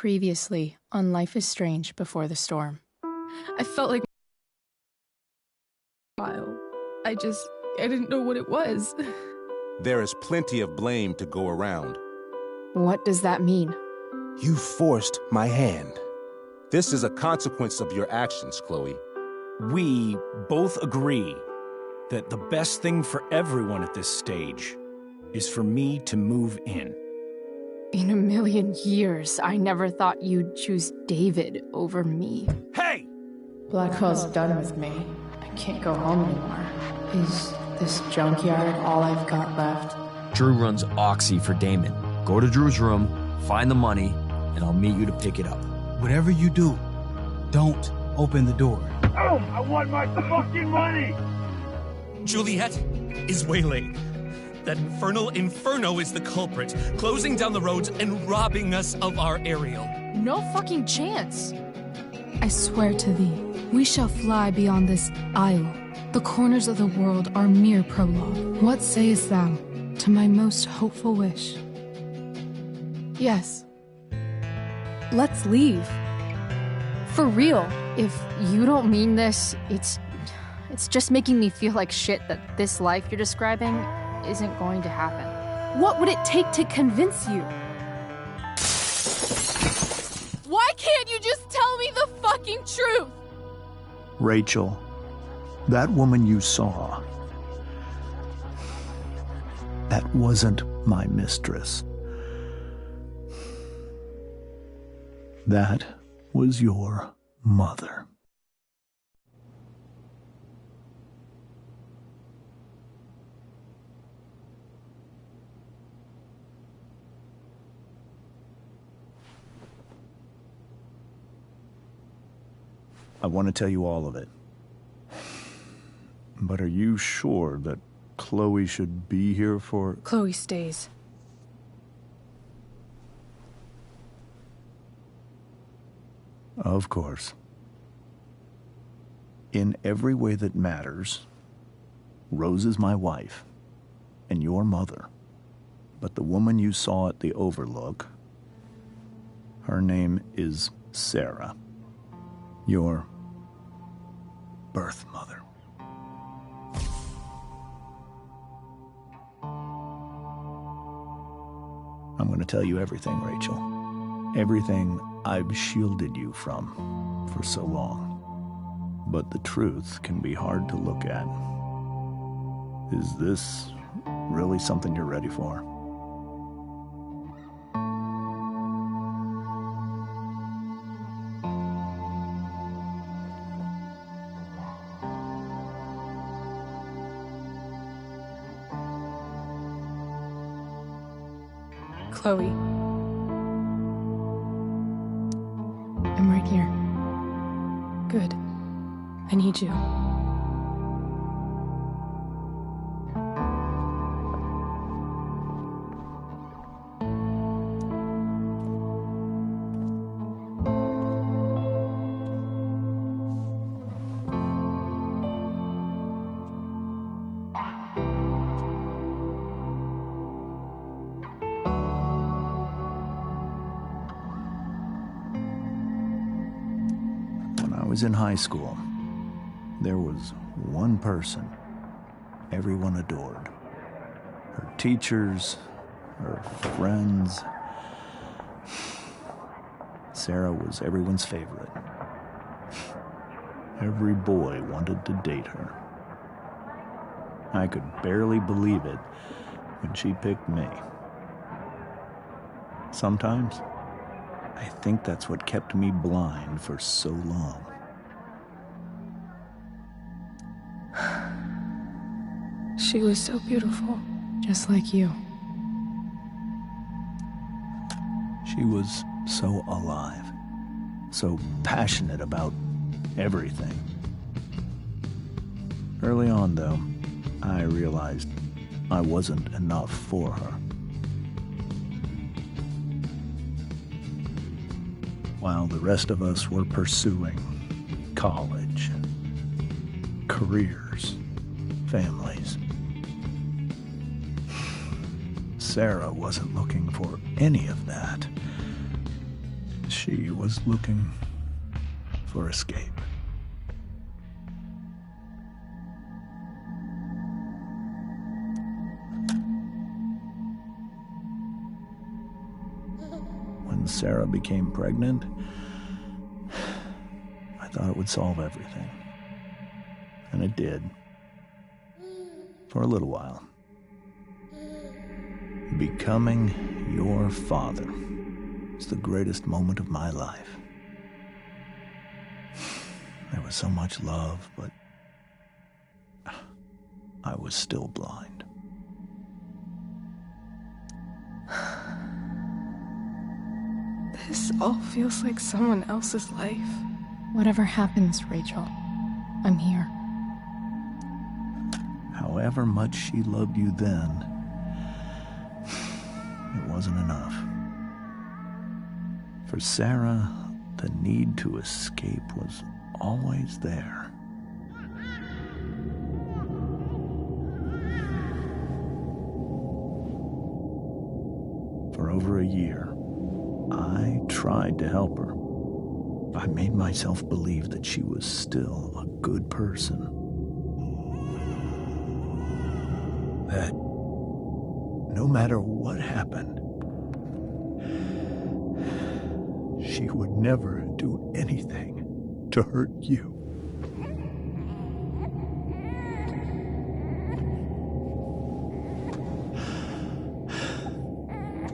Previously on Life is Strange Before the Storm. I felt like I didn't know what it was. There is plenty of blame to go around. What does that mean? You forced my hand. This is a consequence of your actions, Chloe. We both agree that the best thing for everyone at this stage is for me to move in. In a million years, I never thought you'd choose David over me. Hey! Blackwell's done with me. I can't go home anymore. Is this junkyard all I've got left? Drew runs Oxy for Damon. Go to Drew's room, find the money, and I'll meet you to pick it up. Whatever you do, don't open the door. Oh, I want my fucking money! Juliet is waylaid. That infernal Inferno is the culprit, closing down the roads and robbing us of our aerial. No fucking chance. I swear to thee, we shall fly beyond this isle. The corners of the world are mere prologue. What sayest thou to my most hopeful wish? Yes. Let's leave. For real. If you don't mean this, it's just making me feel like shit that this life you're describing isn't going to happen. What would it take to convince you? Why can't you just tell me the fucking truth? Rachel, that woman you saw, that wasn't my mistress. That was your mother. I want to tell you all of it. But are you sure that Chloe should be here for... Chloe stays. Of course. In every way that matters, Rose is my wife and your mother. But the woman you saw at the Overlook, her name is Sarah, your birth mother. I'm going to tell you everything, Rachel. Everything I've shielded you from for so long. But the truth can be hard to look at. Is this really something you're ready for? Chloe. I'm right here. Good. I need you. When I was in high school, there was one person everyone adored. Her teachers, her friends. Sarah was everyone's favorite. Every boy wanted to date her. I could barely believe it when she picked me. Sometimes, I think that's what kept me blind for so long. She was so beautiful, just like you. She was so alive, so passionate about everything. Early on, though, I realized I wasn't enough for her. While the rest of us were pursuing college, careers, families, Sarah wasn't looking for any of that. She was looking for escape. When Sarah became pregnant, I thought it would solve everything. And it did. For a little while. Becoming your father was the greatest moment of my life. There was so much love, but I was still blind. This all feels like someone else's life. Whatever happens, Rachel, I'm here. However much she loved you then, it wasn't enough. For Sarah, the need to escape was always there. For over a year, I tried to help her. I made myself believe that she was still a good person. That no matter what happened, she would never do anything to hurt you.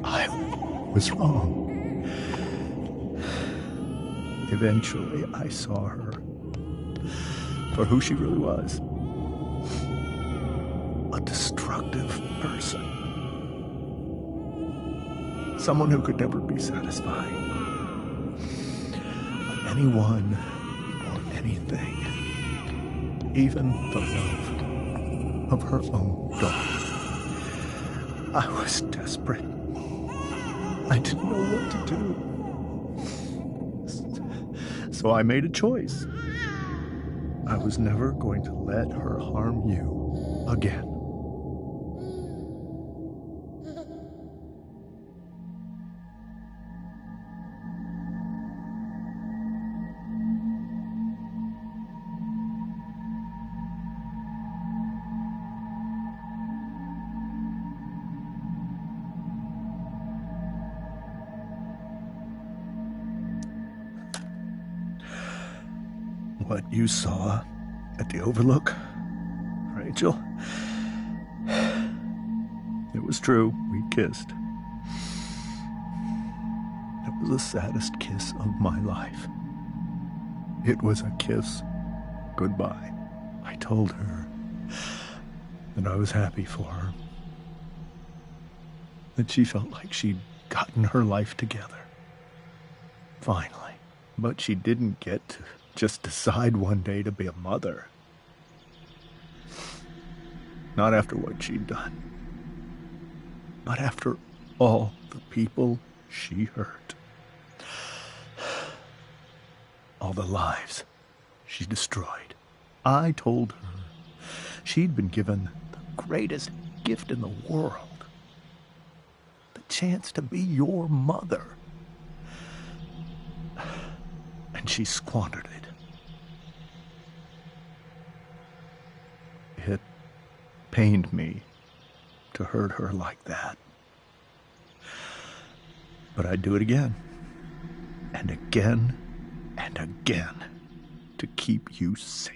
I was wrong. Eventually, I saw her for who she really was. A destructive person. Someone who could never be satisfied with anyone or anything. Even the love of her own daughter. I was desperate. I didn't know what to do. So I made a choice. I was never going to let her harm you again. What you saw at the Overlook, Rachel, it was true. We kissed. It was the saddest kiss of my life. It was a kiss goodbye. I told her that I was happy for her, that she felt like she'd gotten her life together. Finally. But she didn't get to just decide one day to be a mother. Not after what she'd done. Not after all the people she hurt. All the lives she destroyed. I told her she'd been given the greatest gift in the world. The chance to be your mother. And she squandered it. It pained me to hurt her like that. But I'd do it again, and again, and again, to keep you safe.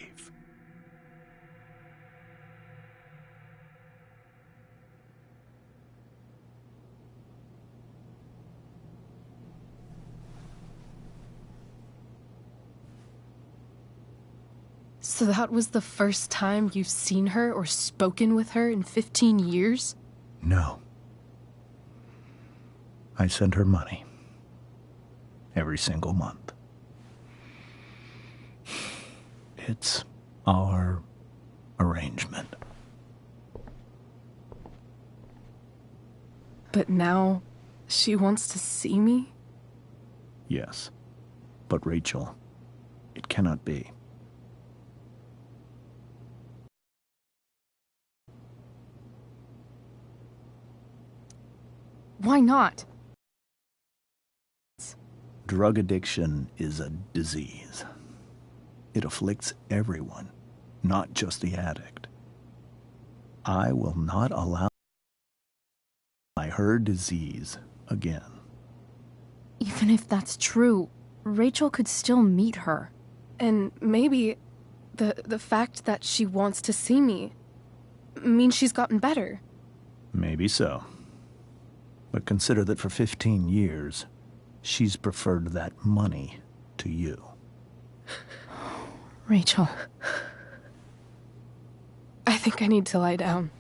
So that was the first time you've seen her or spoken with her in 15 years? No. I sent her money. Every single month. It's our arrangement. But now she wants to see me? Yes. But Rachel, it cannot be. Why not? Drug addiction is a disease. It afflicts everyone, not just the addict. I will not allow her disease again. Even if that's true, Rachel could still meet her. And maybe the fact that she wants to see me means she's gotten better. Maybe so. But consider that for 15 years, she's preferred that money to you. Rachel. I think I need to lie down.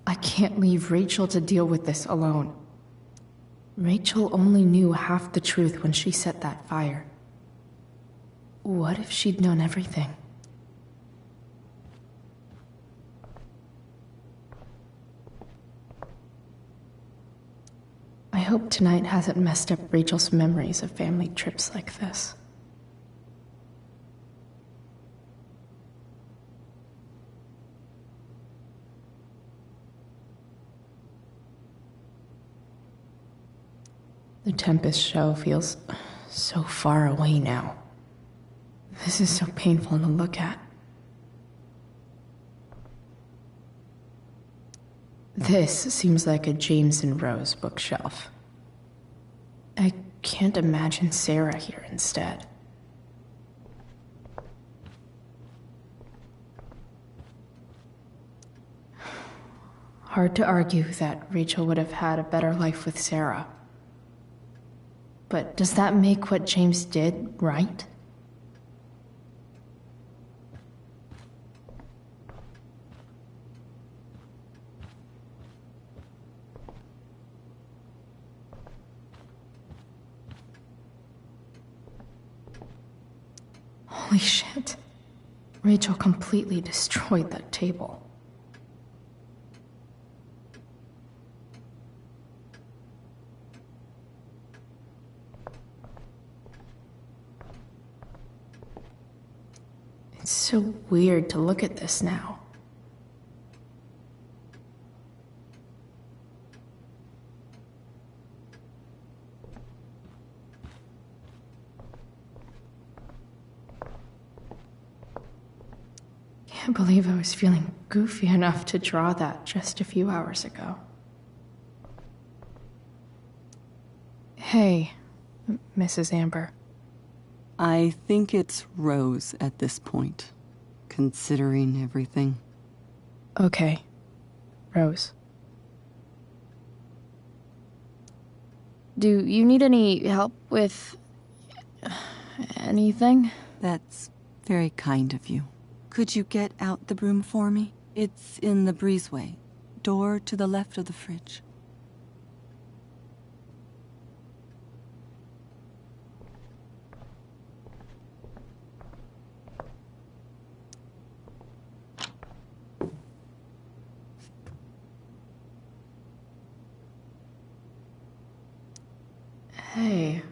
I can't leave Rachel to deal with this alone. Rachel only knew half the truth when she set that fire. What if she'd known everything? I hope tonight hasn't messed up Rachel's memories of family trips like this. The Tempest show feels so far away now. This is so painful to look at. This seems like a James and Rose bookshelf. I can't imagine Sarah here instead. Hard to argue that Rachel would have had a better life with Sarah. But does that make what James did right? Holy shit. Rachel completely destroyed that table. It's so weird to look at this now. Can't believe I was feeling goofy enough to draw that just a few hours ago. Hey, Mrs. Amber. I think it's Rose at this point, considering everything. Okay, Rose. Do you need any help with anything? That's very kind of you. Could you get out the broom for me? It's in the breezeway, door to the left of the fridge. Hey,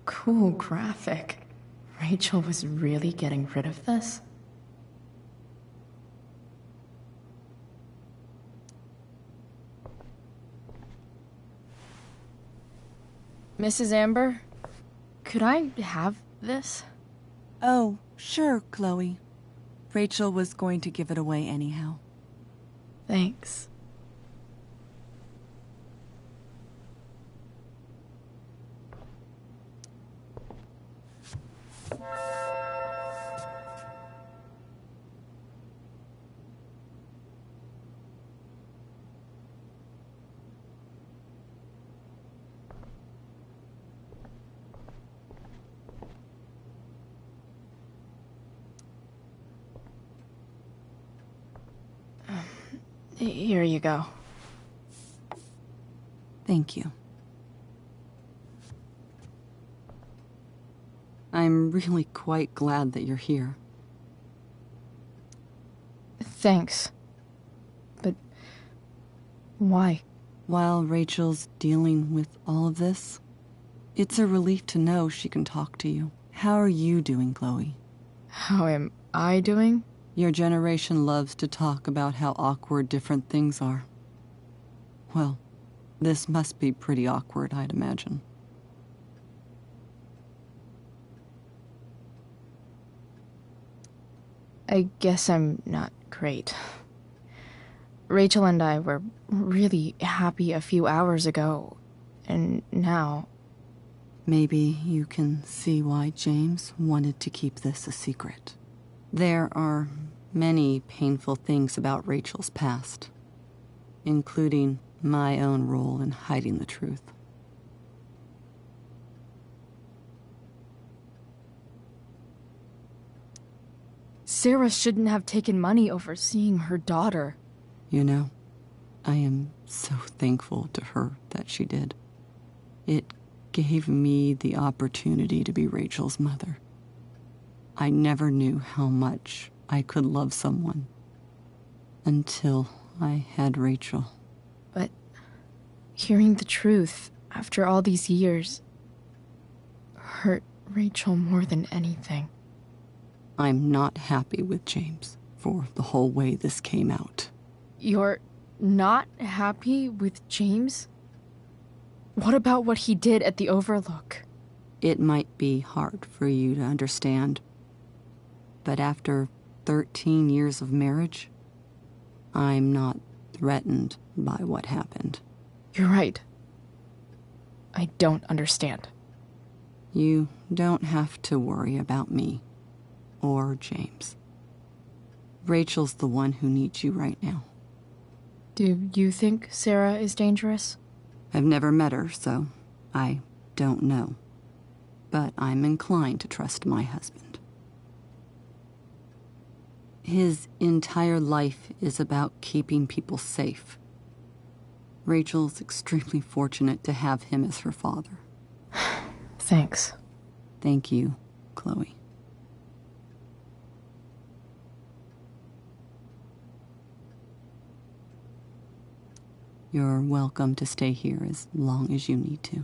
cool graphic. Rachel was really getting rid of this? Mrs. Amber, could I have this? Oh, sure, Chloe. Rachel was going to give it away anyhow. Thanks. Here you go. Thank you. I'm really quite glad that you're here. Thanks. But why? While Rachel's dealing with all of this, it's a relief to know she can talk to you. How are you doing, Chloe? How am I doing? Your generation loves to talk about how awkward different things are. Well, this must be pretty awkward, I'd imagine. I guess I'm not great. Rachel and I were really happy a few hours ago, and now... Maybe you can see why James wanted to keep this a secret. There are many painful things about Rachel's past, including my own role in hiding the truth. Sarah shouldn't have taken money over seeing her daughter. You know, I am so thankful to her that she did. It gave me the opportunity to be Rachel's mother. I never knew how much I could love someone until I had Rachel. But hearing the truth after all these years hurt Rachel more than anything. I'm not happy with James for the whole way this came out. You're not happy with James? What about what he did at the Overlook? It might be hard for you to understand, but after 13 years of marriage, I'm not threatened by what happened. You're right. I don't understand. You don't have to worry about me or James. Rachel's the one who needs you right now. Do you think Sarah is dangerous? I've never met her, so I don't know. But I'm inclined to trust my husband. His entire life is about keeping people safe. Rachel's extremely fortunate to have him as her father. Thanks. Thank you, Chloe. You're welcome to stay here as long as you need to.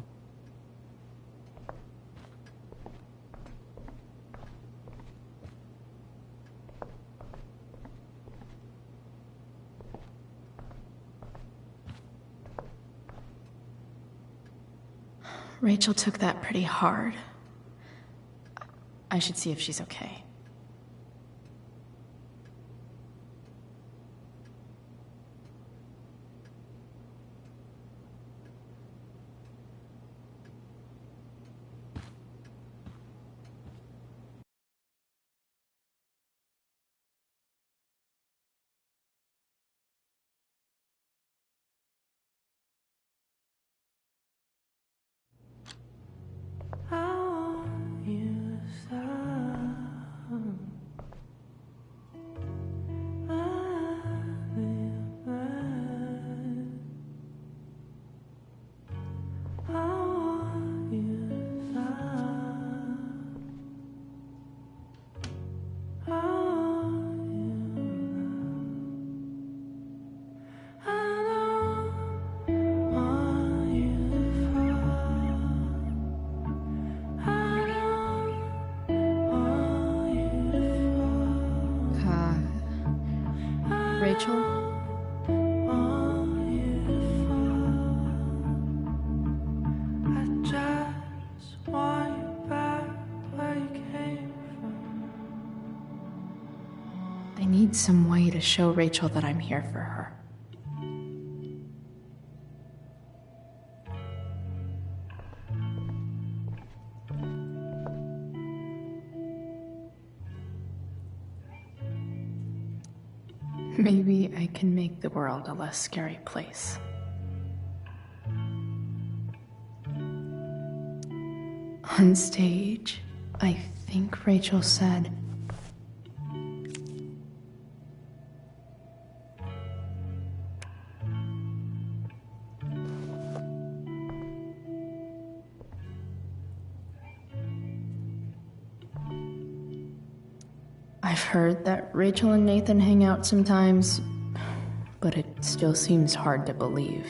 Rachel took that pretty hard. I should see if she's okay. Rachel? I need some way to show Rachel that I'm here for her. Maybe I can make the world a less scary place. On stage, I think Rachel said, I've heard that Rachel and Nathan hang out sometimes, but it still seems hard to believe.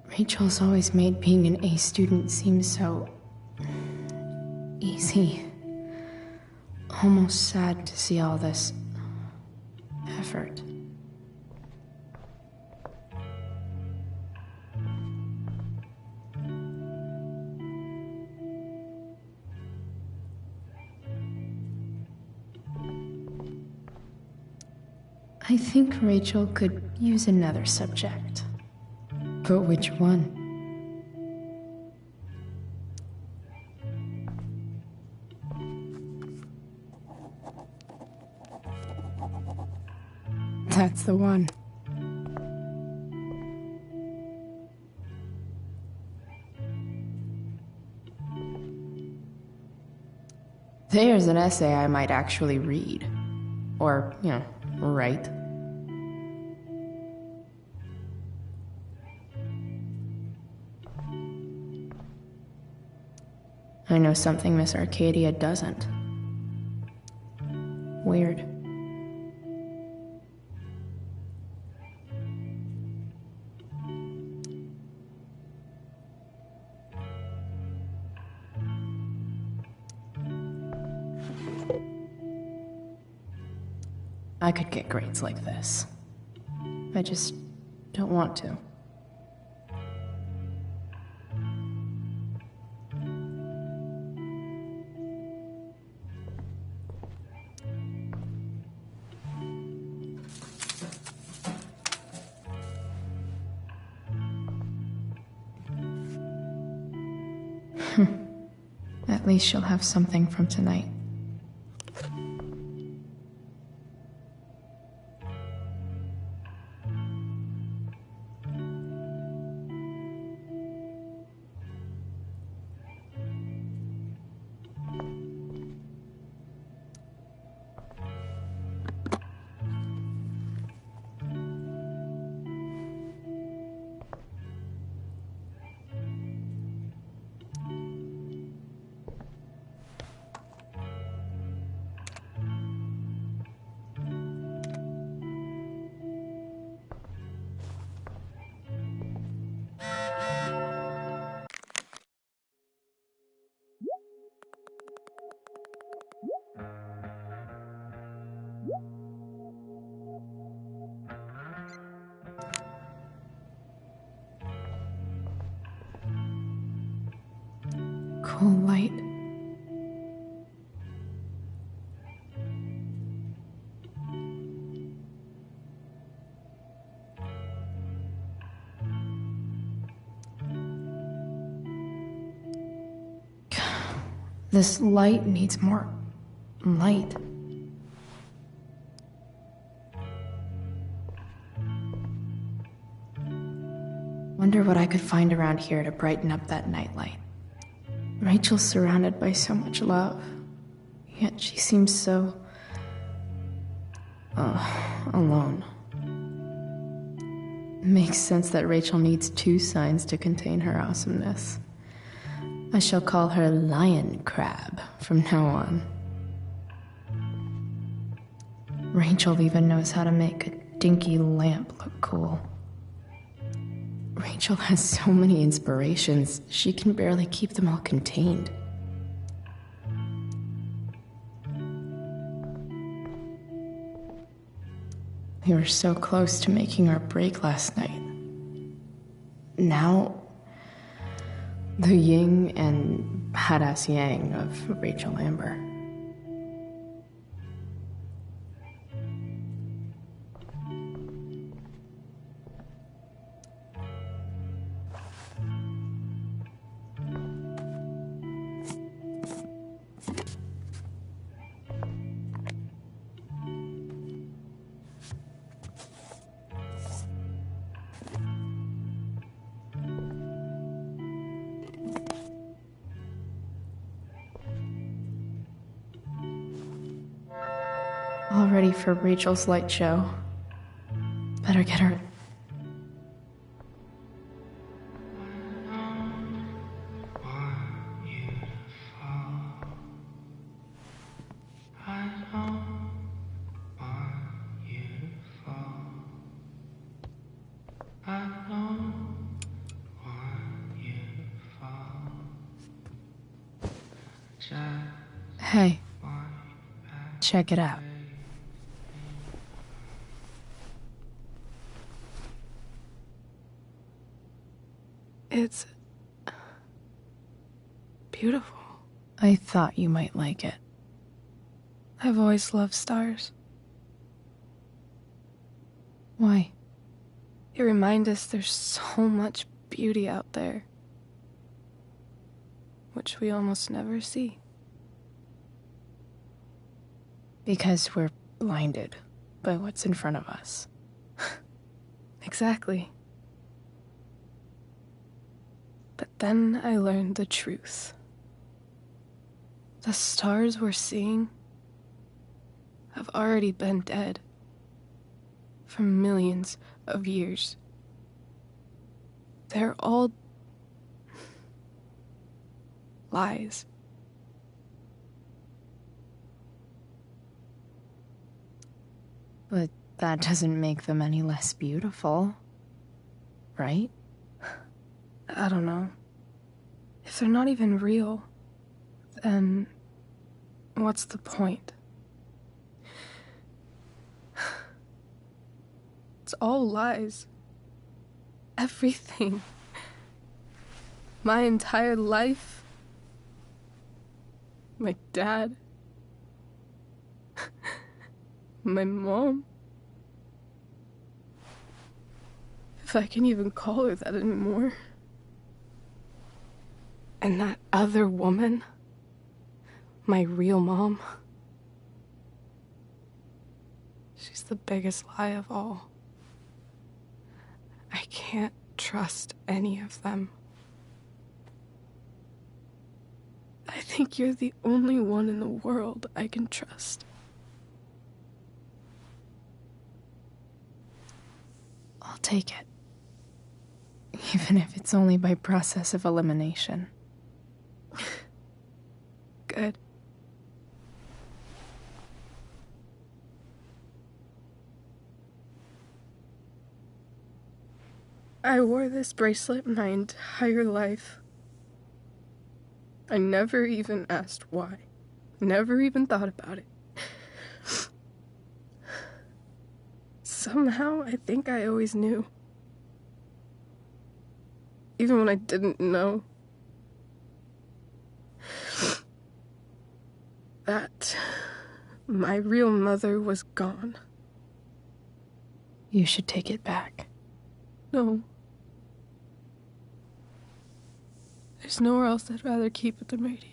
Rachel's always made being an A student seem so easy. Almost sad to see all this effort. I think Rachel could use another subject. But which one? That's the one. There's an essay I might actually read. Or, write. I know something Miss Arcadia doesn't. Weird. I could get grades like this. I just don't want to. At least she'll have something from tonight. Cool light. This light needs more light. Wonder what I could find around here to brighten up that nightlight. Rachel's surrounded by so much love, yet she seems so... alone. Makes sense that Rachel needs two signs to contain her awesomeness. I shall call her Lion Crab from now on. Rachel even knows how to make a dinky lamp look cool. Rachel has so many inspirations, she can barely keep them all contained. We were so close to making our break last night. Now, the yin and badass yang of Rachel Amber. All ready for Rachel's light show. Better get her. Hey, check it out. It's beautiful. I thought you might like it. I've always loved stars. Why? They remind us there's so much beauty out there, which we almost never see. Because we're blinded by what's in front of us. Exactly. But then I learned the truth. The stars we're seeing have already been dead for millions of years. They're all lies. But that doesn't make them any less beautiful, right? I don't know. If they're not even real, then what's the point? It's all lies. Everything. My entire life. My dad. My mom. If I can even call her that anymore. And that other woman, my real mom, she's the biggest lie of all. I can't trust any of them. I think you're the only one in the world I can trust. I'll take it. Even if it's only by process of elimination. Good. I wore this bracelet my entire life. I never even asked why. Never even thought about it. Somehow, I think I always knew. Even when I didn't know. That my real mother was gone. You should take it back. No. There's nowhere else I'd rather keep it than right here.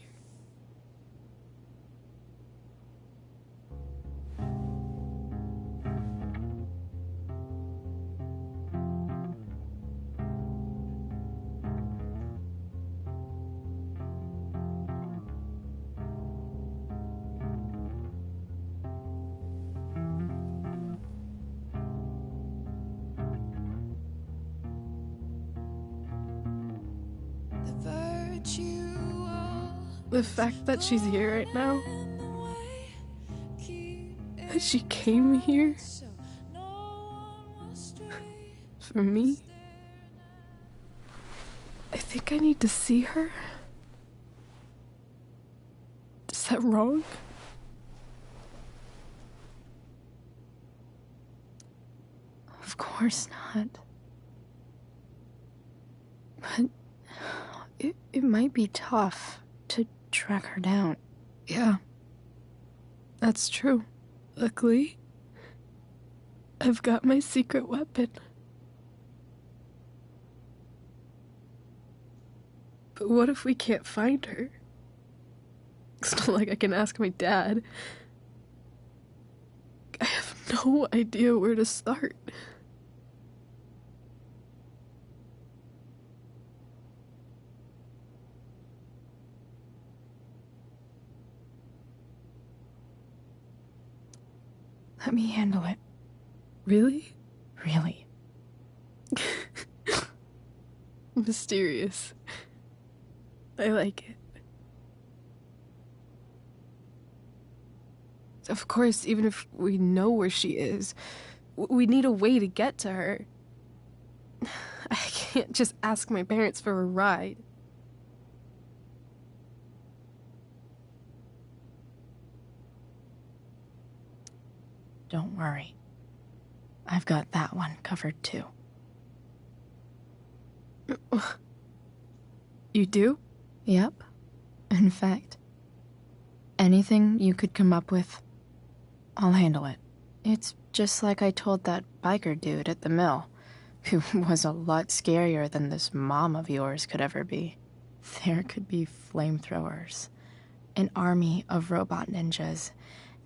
The fact that she's here right now, that she came here for me, I think I need to see her. Is that wrong? Of course not. But it might be tough to track her down. Yeah, that's true. Luckily, I've got my secret weapon. But what if we can't find her? It's not like I can ask my dad. I have no idea where to start. Let me handle it. Really? Really. Mysterious. I like it. Of course, even if we know where she is, we need a way to get to her. I can't just ask my parents for a ride. Don't worry. I've got that one covered too. You do? Yep. In fact, anything you could come up with, I'll handle it. It's just like I told that biker dude at the mill, who was a lot scarier than this mom of yours could ever be. There could be flamethrowers, an army of robot ninjas,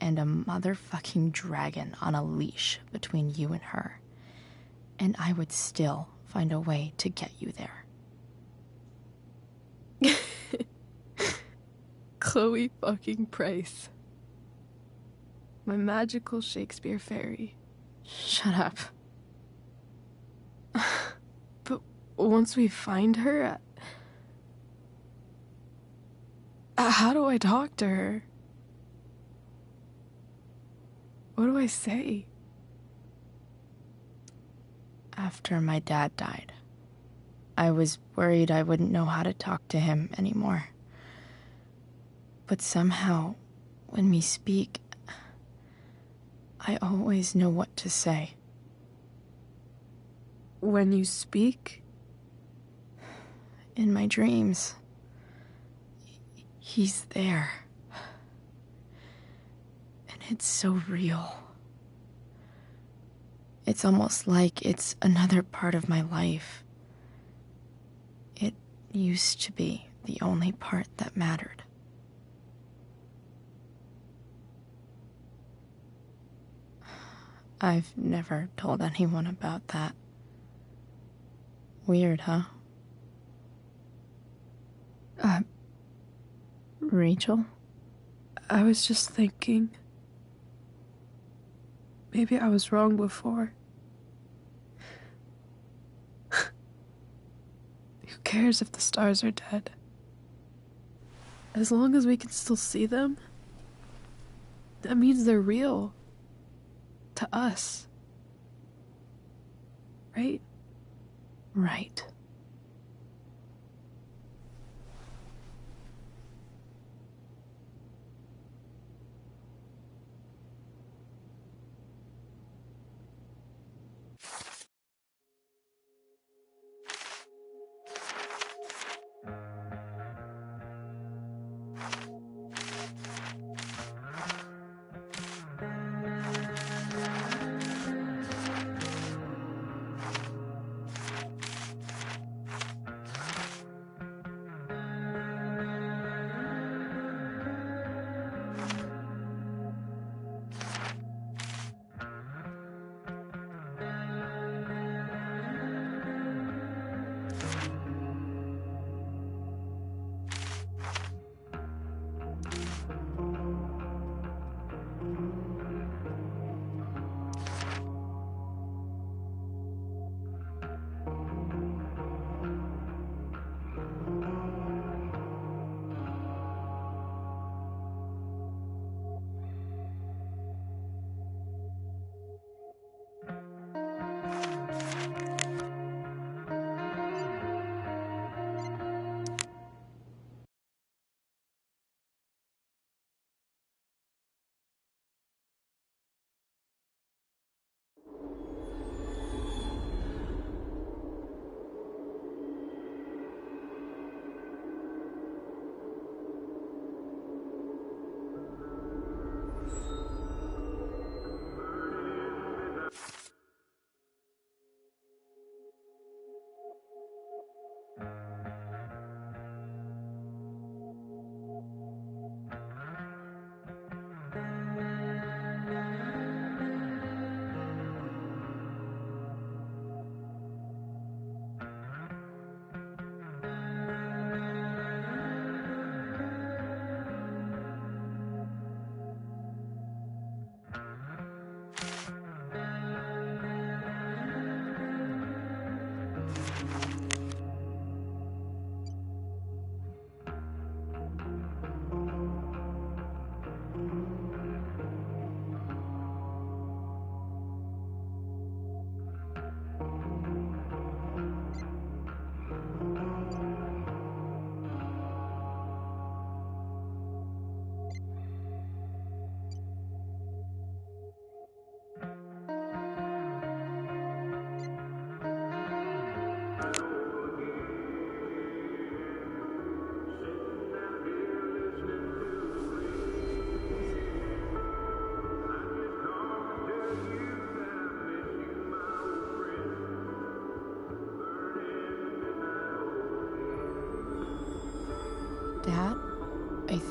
and a motherfucking dragon on a leash between you and her. And I would still find a way to get you there. Chloe fucking Price. My magical Shakespeare fairy. Shut up. But once we find her, how do I talk to her? What do I say? After my dad died, I was worried I wouldn't know how to talk to him anymore. But somehow, when we speak, I always know what to say. When you speak? In my dreams. He's there. And it's so real. It's almost like it's another part of my life. It used to be the only part that mattered. I've never told anyone about that. Weird, huh? Rachel? I was just thinking. Maybe I was wrong before. Who cares if the stars are dead? As long as we can still see them, that means they're real. To us. Right? Right.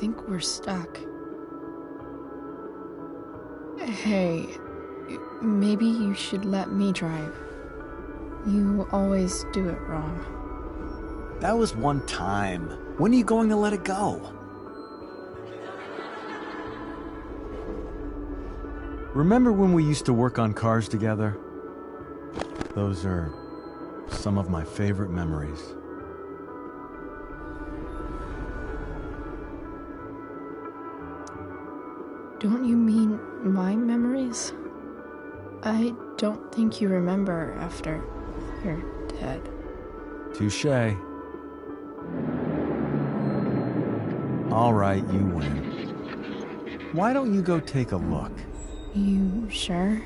think we're stuck. Hey, maybe you should let me drive. You always do it wrong. That was one time. When are you going to let it go? Remember when we used to work on cars together? Those are some of my favorite memories. Don't you mean my memories? I don't think you remember after you're dead. Touché. All right, you win. Why don't you go take a look? You sure?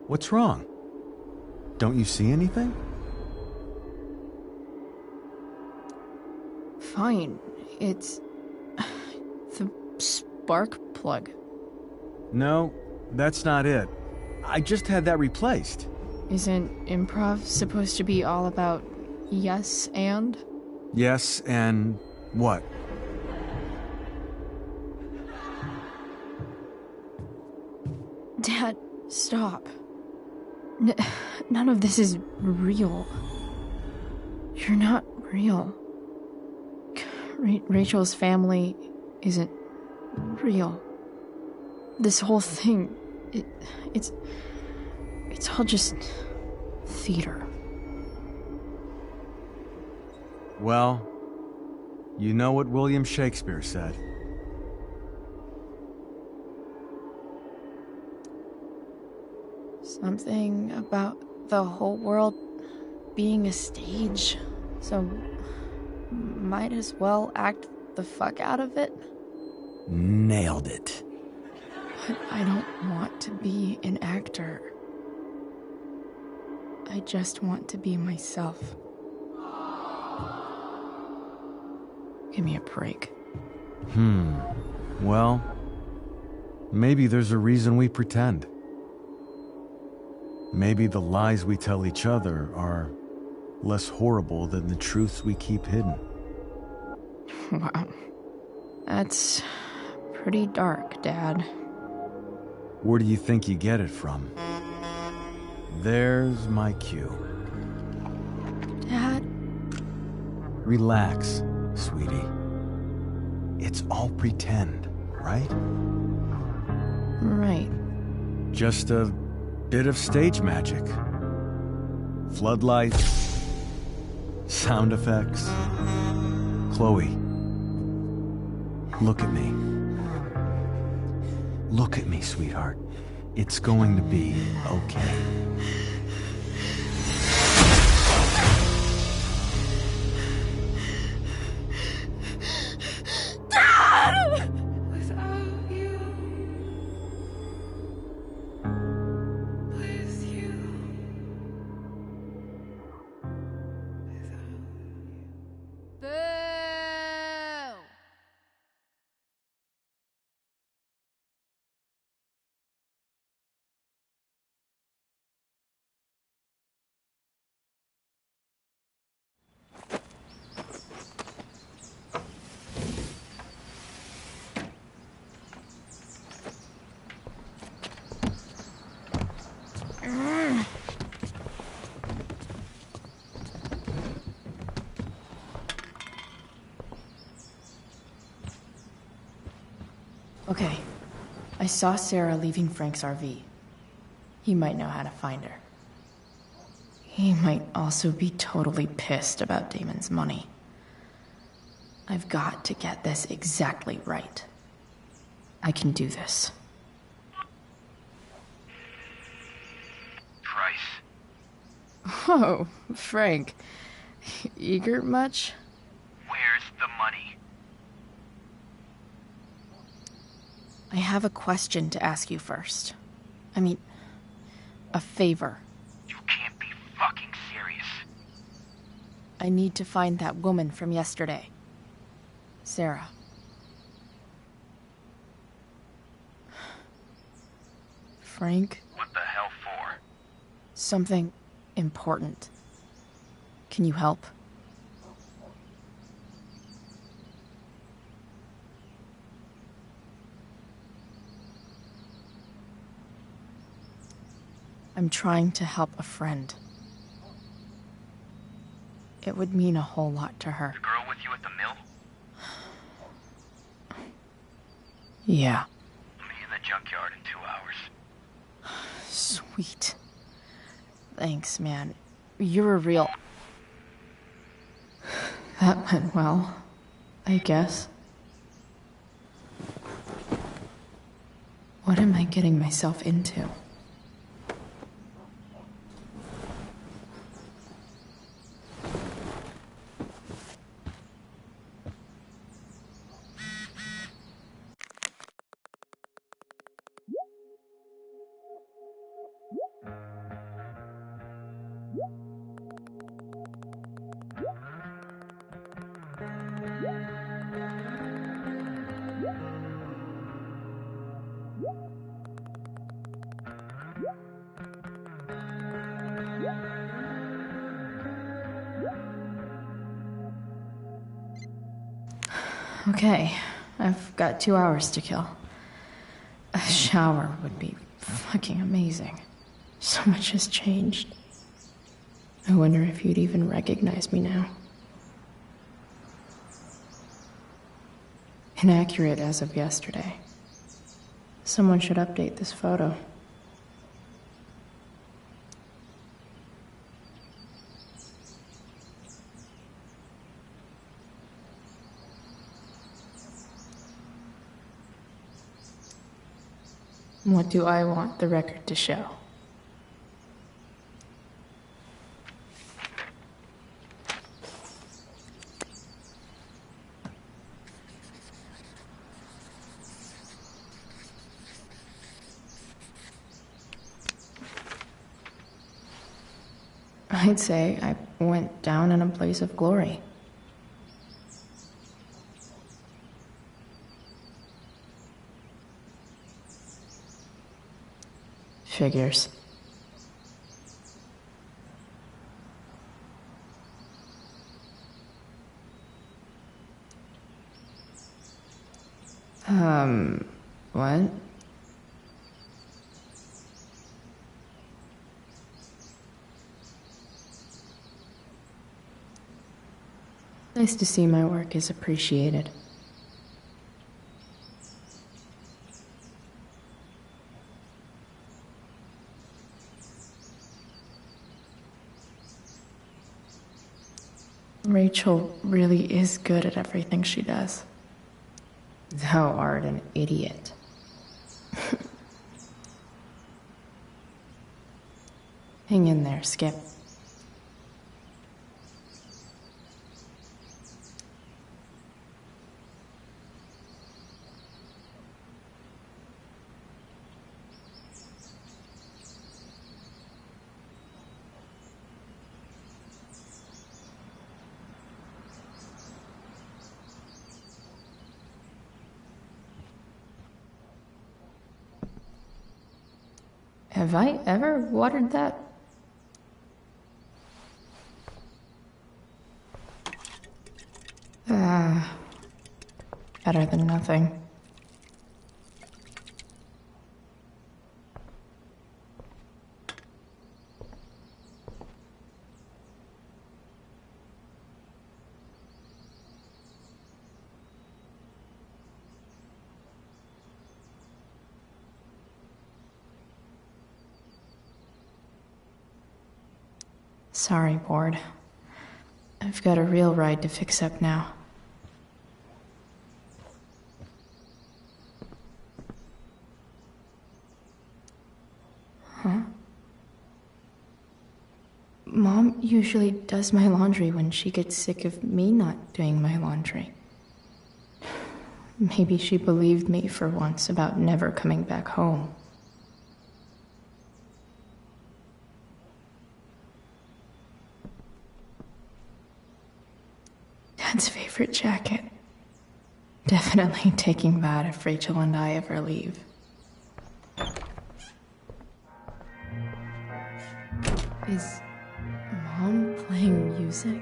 What's wrong? Don't you see anything? Fine. It's the spark plug. No, that's not it. I just had that replaced. Isn't improv supposed to be all about yes and? Yes, and what? Dad, stop. None of this is real. You're not real. Rachel's family isn't real. This whole thing, it's all just theater. Well, you know what William Shakespeare said. Something about the whole world being a stage, so might as well act the fuck out of it. Nailed it. But I don't want to be an actor. I just want to be myself. Give me a break. Well, maybe there's a reason we pretend. Maybe the lies we tell each other are less horrible than the truths we keep hidden. Wow. That's pretty dark, Dad. Where do you think you get it from? There's my cue. Dad? Relax, sweetie. It's all pretend, right? Right. Just a bit of stage magic. Floodlights, sound effects. Chloe, look at me. Look at me, sweetheart. It's going to be okay. Dad! Okay. I saw Sarah leaving Frank's RV. He might know how to find her. He might also be totally pissed about Damon's money. I've got to get this exactly right. I can do this. Price. Whoa, Frank. Eager much? Where's the money? I have a question to ask you first. I mean, a favor. You can't be fucking serious. I need to find that woman from yesterday. Sarah. Frank? What the hell for? Something important. Can you help? I'm trying to help a friend. It would mean a whole lot to her. The girl with you at the mill? Yeah. I'll meet you in the junkyard in 2 hours. Sweet. Thanks, man. You're a real... That went well, I guess. What am I getting myself into? Okay, I've got 2 hours to kill. A shower would be fucking amazing. So much has changed. I wonder if you'd even recognize me now. Inaccurate as of yesterday. Someone should update this photo. What do I want the record to show? I'd say I went down in a blaze of glory. Figures. What? Nice to see my work is appreciated. Rachel really is good at everything she does. Thou art an idiot. Hang in there, Skip. Have I ever watered that? Better than nothing. Sorry, Board. I've got a real ride to fix up now. Huh? Mom usually does my laundry when she gets sick of me not doing my laundry. Maybe she believed me for once about never coming back home. Dad's favorite jacket. Definitely taking that if Rachel and I ever leave. Is Mom playing music?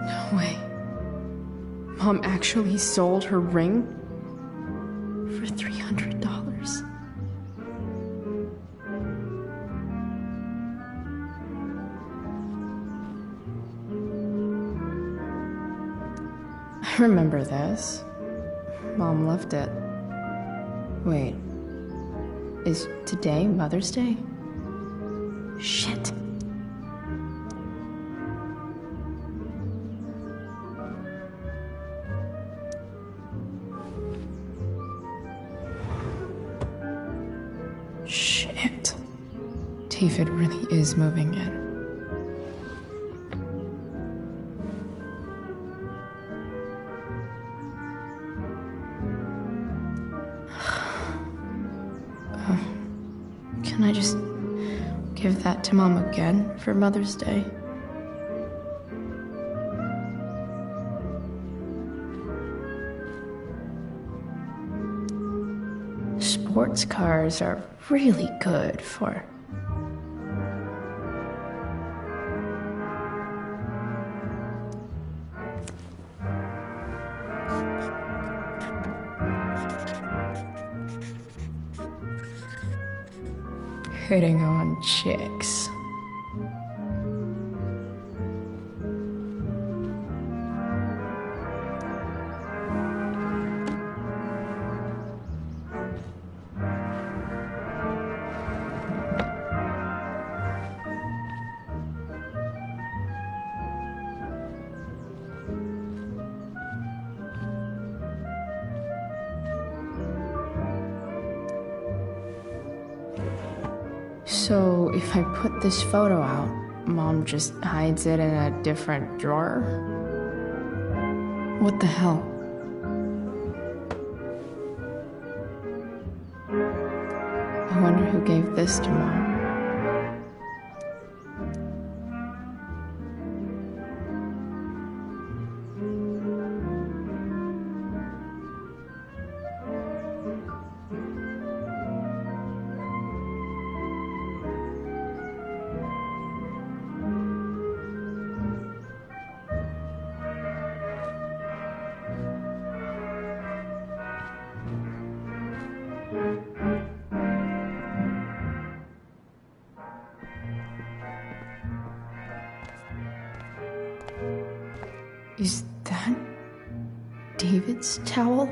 No way. Mom actually sold her ring for $300. I remember this. Mom loved it. Wait. Is today Mother's Day? Shit. Shit. David really is moving in. Can I just give that to Mom again for Mother's Day? Sports cars are really good for... hitting on chicks. So, if I put this photo out, Mom just hides it in a different drawer? What the hell? I wonder who gave this to Mom. Is that David's towel?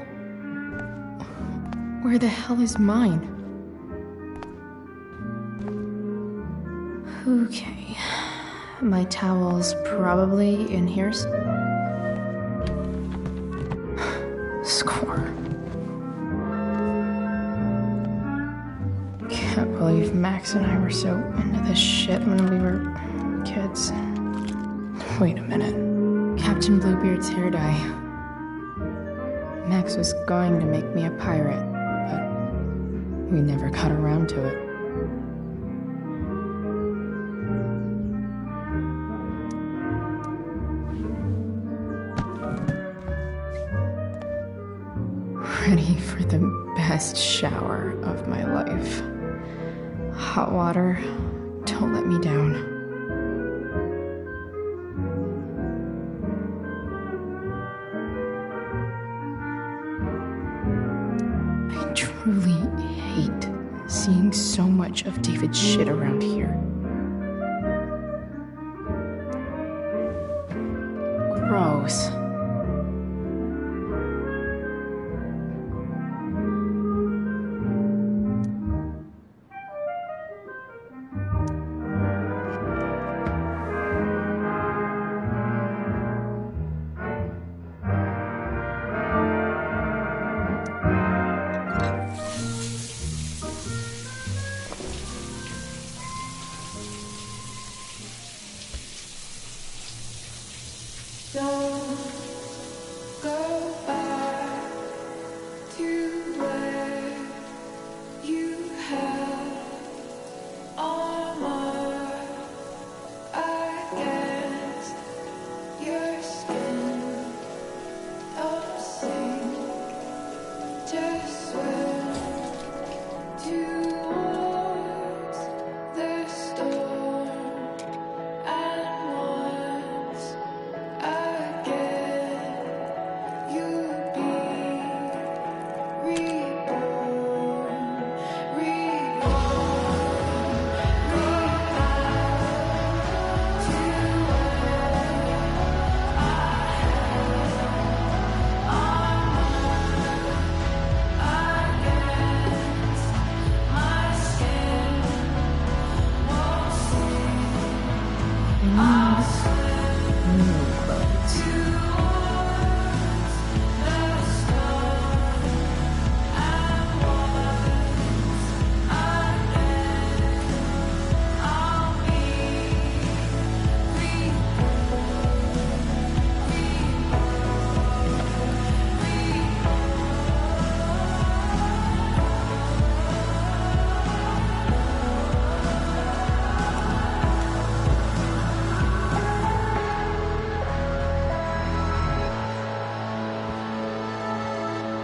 Where the hell is mine? Okay, my towel's probably in here. Score. Can't believe Max and I were so into this shit when we were kids. Wait a minute. Captain Bluebeard's hair dye. Max was going to make me a pirate, but we never got around to it. Ready for the best shower of my life. Hot water, don't let me down. truly hate seeing so much of David's shit around here. Gross.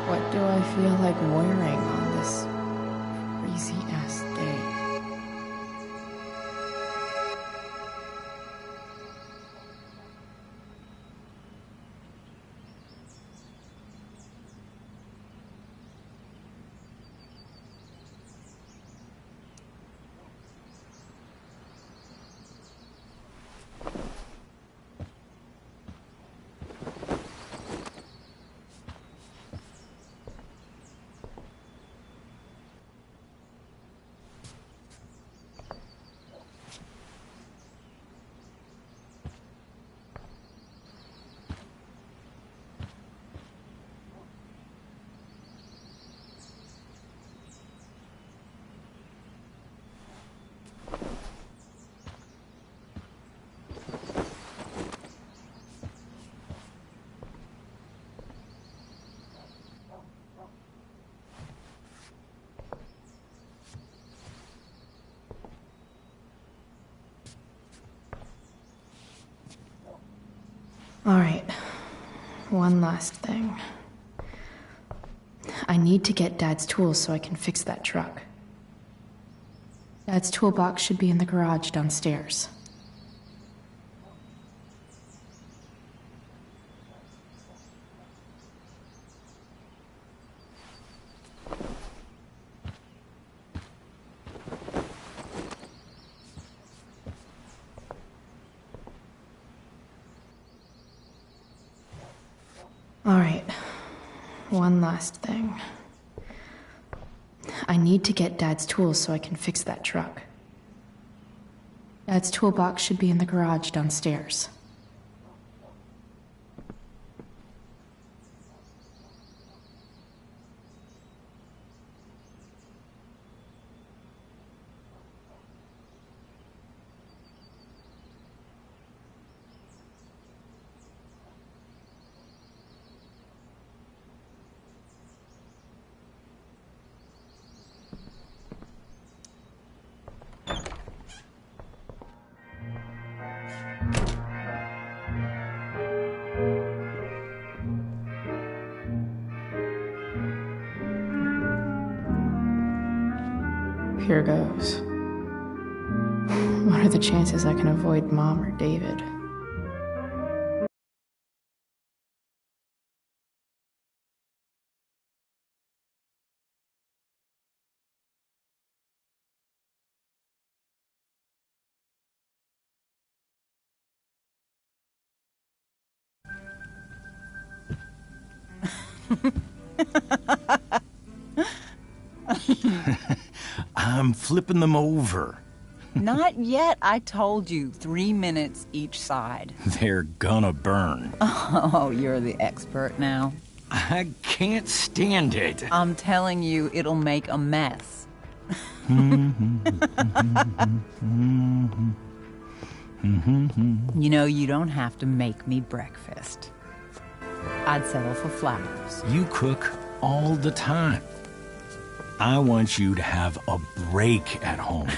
What do I feel like wearing on this crazy-ass day? All right, one last thing. I need to get Dad's tools so I can fix that truck. Dad's toolbox should be in the garage downstairs. All right, one last thing. I need to get Dad's tools so I can fix that truck. Dad's toolbox should be in the garage downstairs. Here goes. What are the chances I can avoid Mom or David? I'm flipping them over. Not yet. I told you, 3 minutes each side. They're gonna burn. Oh, you're the expert now. I can't stand it. I'm telling you, it'll make a mess. You know, you don't have to make me breakfast. I'd settle for flowers. You cook all the time. I want you to have a break at home.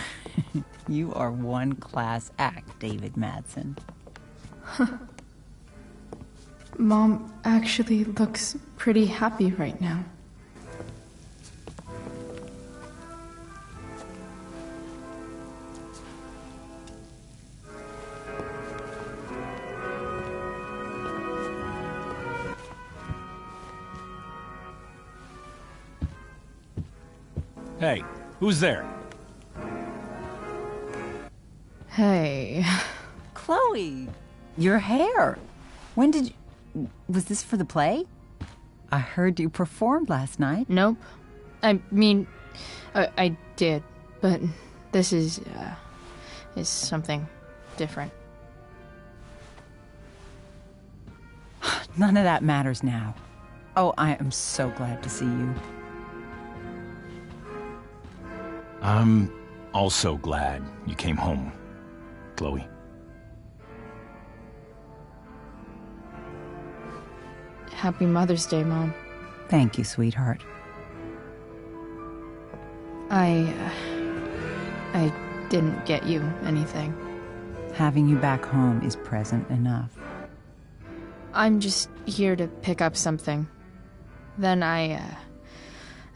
You are one class act, David Madsen. Mom actually looks pretty happy right now. Hey, who's there? Hey. Chloe, your hair. When did you... Was this for the play? I heard you performed last night. Nope. I mean, I did, but this is something different. None of that matters now. Oh, I am so glad to see you. I'm also glad you came home, Chloe. Happy Mother's Day, Mom. Thank you, sweetheart. I didn't get you anything. Having you back home is present enough. I'm just here to pick up something. Then I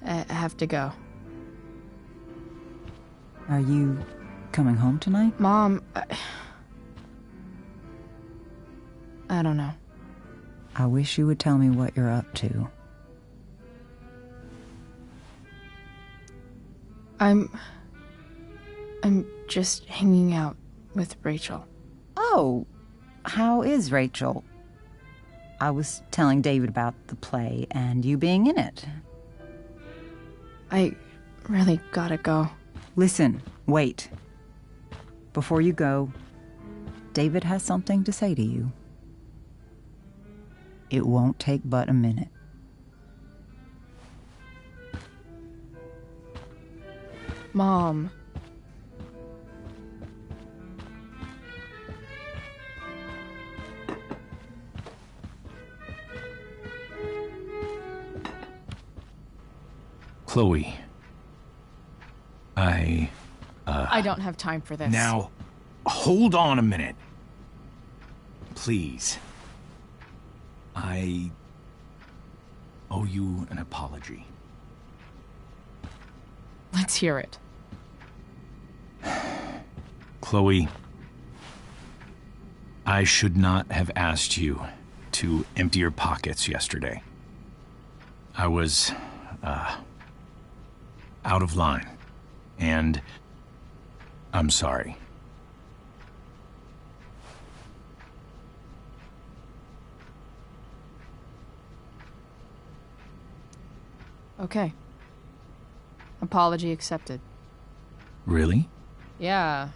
have to go. Are you coming home tonight? Mom, I don't know. I wish you would tell me what you're up to. I'm just hanging out with Rachel. Oh, how is Rachel? I was telling David about the play and you being in it. I really gotta go. Listen, wait. Before you go, David has something to say to you. It won't take but a minute. Mom. Chloe. I don't have time for this. Now, hold on a minute. Please. I owe you an apology. Let's hear it. Chloe, I should not have asked you to empty your pockets yesterday. I was, out of line. And I'm sorry. Okay. Apology accepted. Really? Yeah.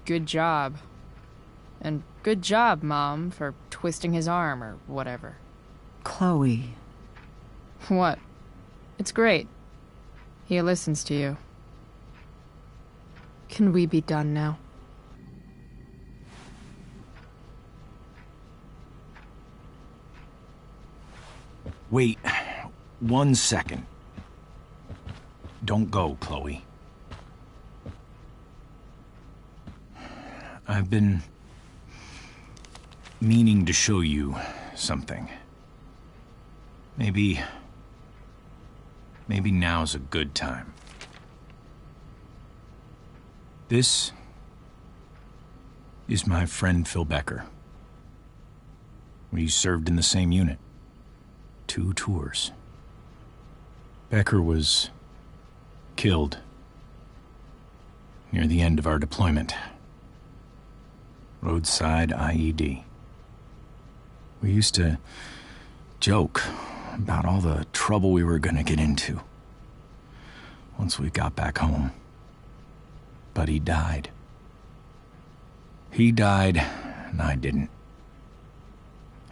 Good job. And good job, Mom, for twisting his arm or whatever. Chloe. What? It's great. He listens to you. Can we be done now? Wait 1 second. Don't go, Chloe. I've been meaning to show you something. Maybe now's a good time. This is my friend Phil Becker. We served in the same unit. 2 tours. Becker was killed near the end of our deployment. Roadside IED. We used to joke about all the trouble we were gonna get into once we got back home. But he died. He died, and I didn't.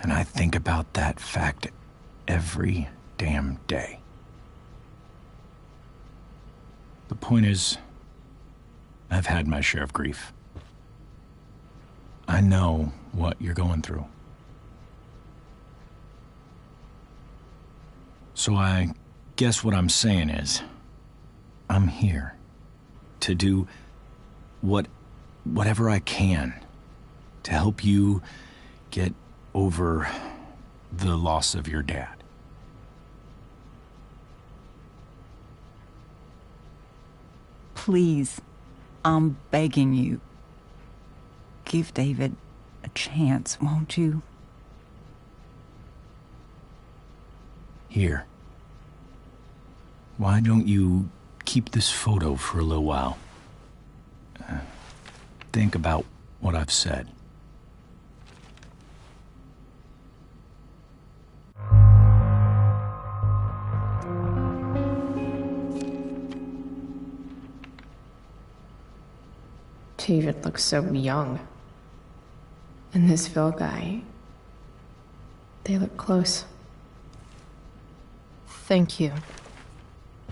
And I think about that fact every damn day. The point is, I've had my share of grief. I know what you're going through. So I guess what I'm saying is, I'm here to do whatever I can to help you get over the loss of your dad. Please, I'm begging you. Give David a chance, won't you? Here. Why don't you keep this photo for a little while? Think about what I've said. David looks so young. And this Phil guy, they look close. Thank you,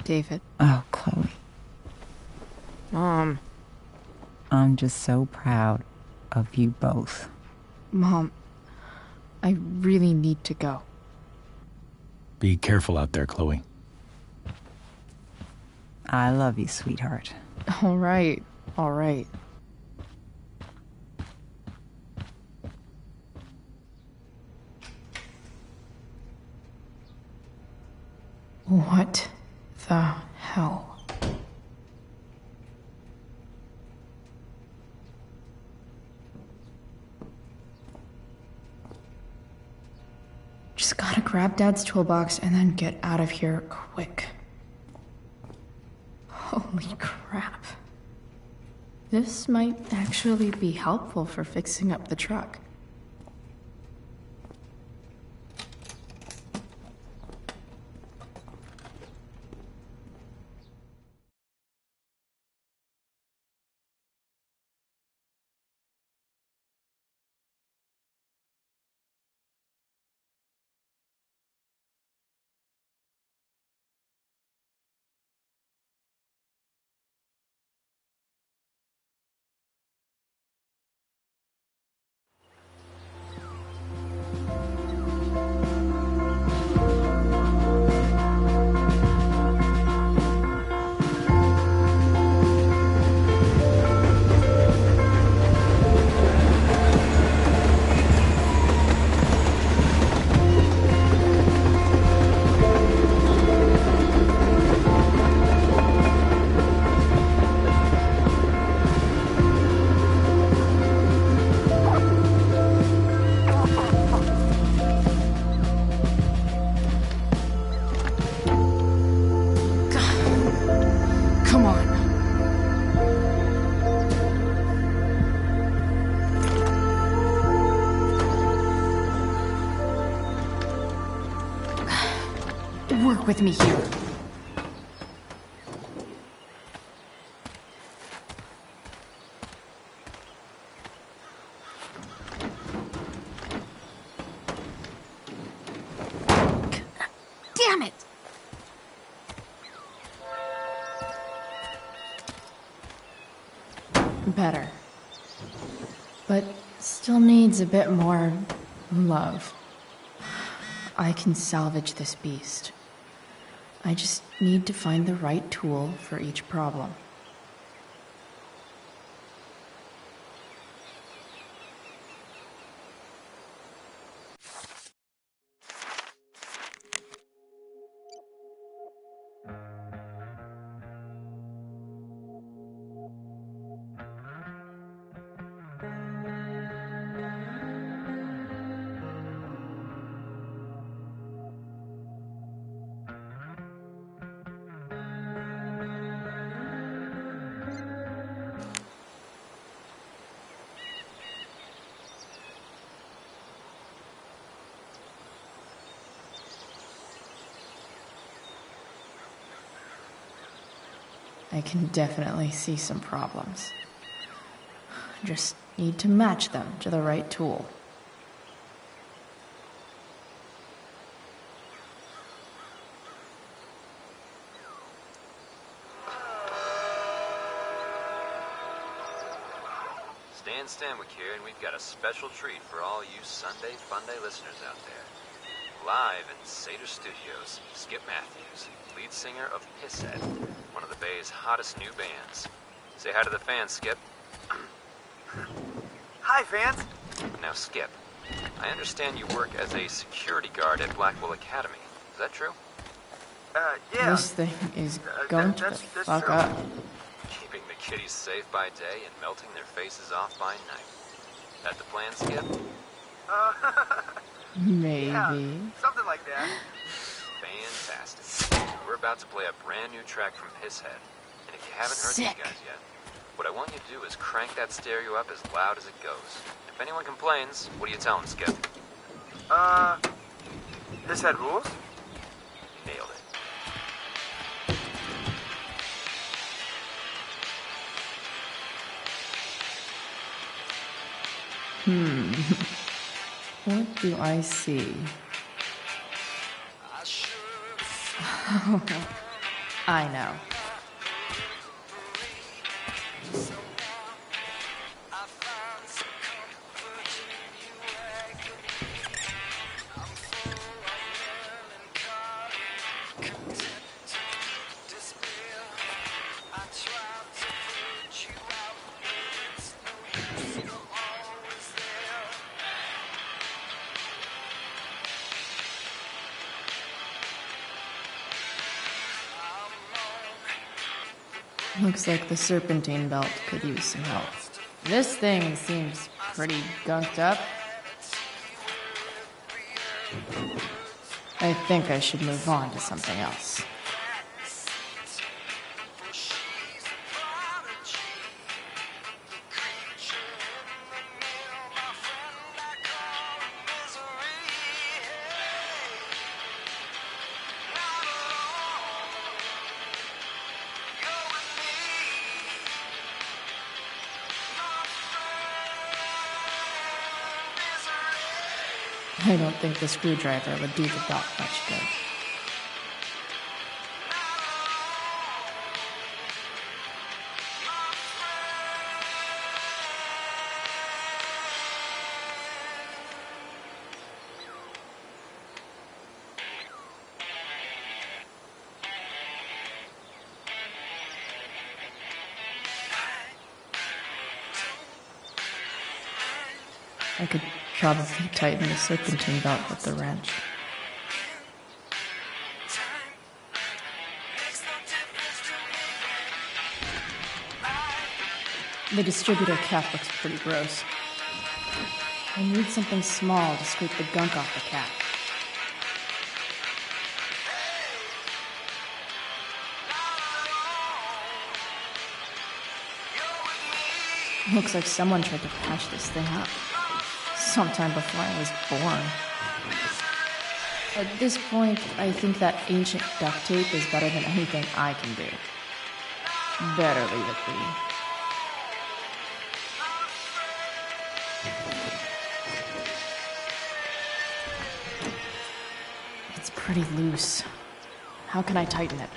David. Oh, Chloe. Mom. I'm just so proud of you both. Mom, I really need to go. Be careful out there, Chloe. I love you, sweetheart. All right, all right. What the hell? Just gotta grab Dad's toolbox and then get out of here quick. Holy crap. This might actually be helpful for fixing up the truck. Come on. Work with me here. Damn it! Better. But still needs a bit more love. I can salvage this beast. I just need to find the right tool for each problem. I can definitely see some problems. Just need to match them to the right tool. Stan Stanwyck here, and we've got a special treat for all you Sunday Funday listeners out there. Live in Seder Studios, Skip Matthews, lead singer of Pisshead, one of the Bay's hottest new bands. Say hi to the fans, Skip. Hi, fans. Now, Skip, I understand you work as a security guard at Blackwell Academy. Is that true? Yeah. This thing is going to fuck true. up. Keeping the kiddies safe by day and melting their faces off by night. That the plan, Skip? Maybe. Yeah, something like that. Fantastic. We're about to play a brand new track from Pisshead. And if you haven't heard these guys yet, what I want you to do is crank that stereo up as loud as it goes. If anyone complains, what do you tell them, Skip? Pisshead rules? Nailed it. What do I see? I know. Looks like the serpentine belt could use some help. This thing seems pretty gunked up. I think I should move on to something else. I don't think the screwdriver would do the belt much good. I could probably tighten the serpentine belt with the wrench. The distributor cap looks pretty gross. I need something small to scrape the gunk off the cap. Looks like someone tried to patch this thing up. Sometime before I was born. At this point, I think that ancient duct tape is better than anything I can do. Better leave it be. It's pretty loose. How can I tighten it?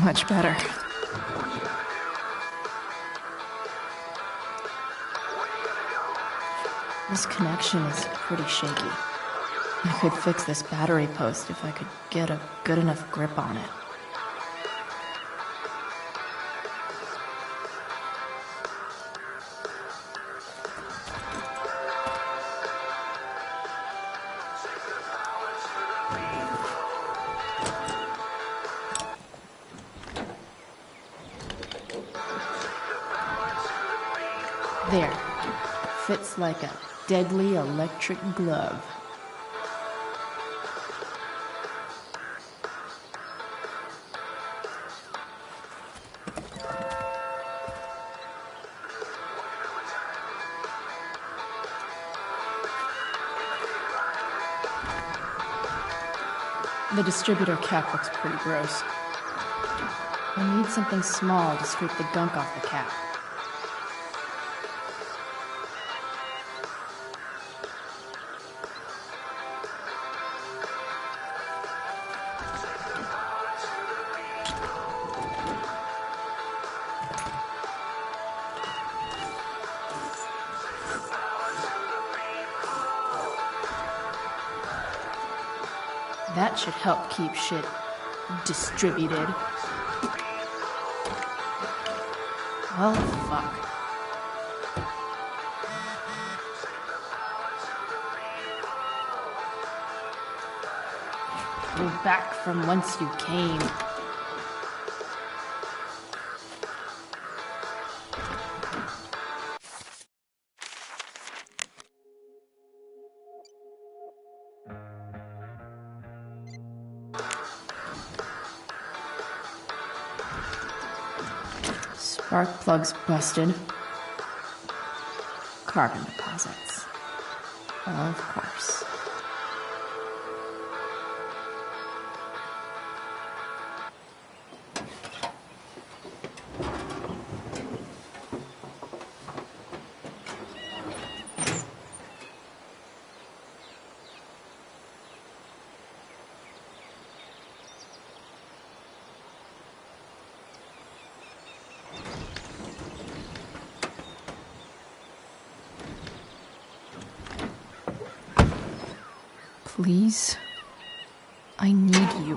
Much better. This connection is pretty shaky. I could fix this battery post if I could get a good enough grip on it. There. Fits like a deadly electric glove. The distributor cap looks pretty gross. I need something small to scrape the gunk off the cap. That should help keep shit distributed. Well, fuck. Go back from whence you came. Spark plugs busted. Carbon deposits. Of course. Please, I need you.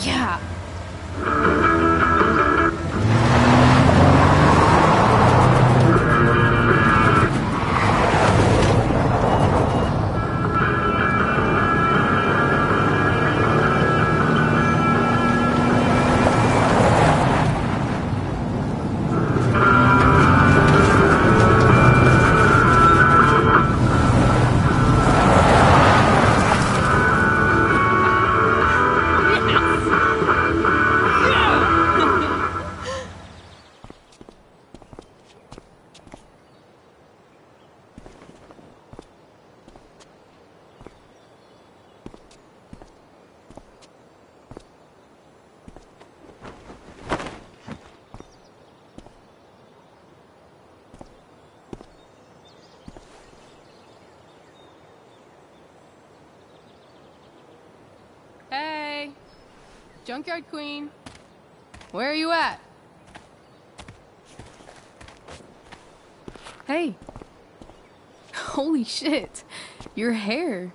Yeah. Hey! Junkyard Queen! Where are you at? Hey! Holy shit! Your hair!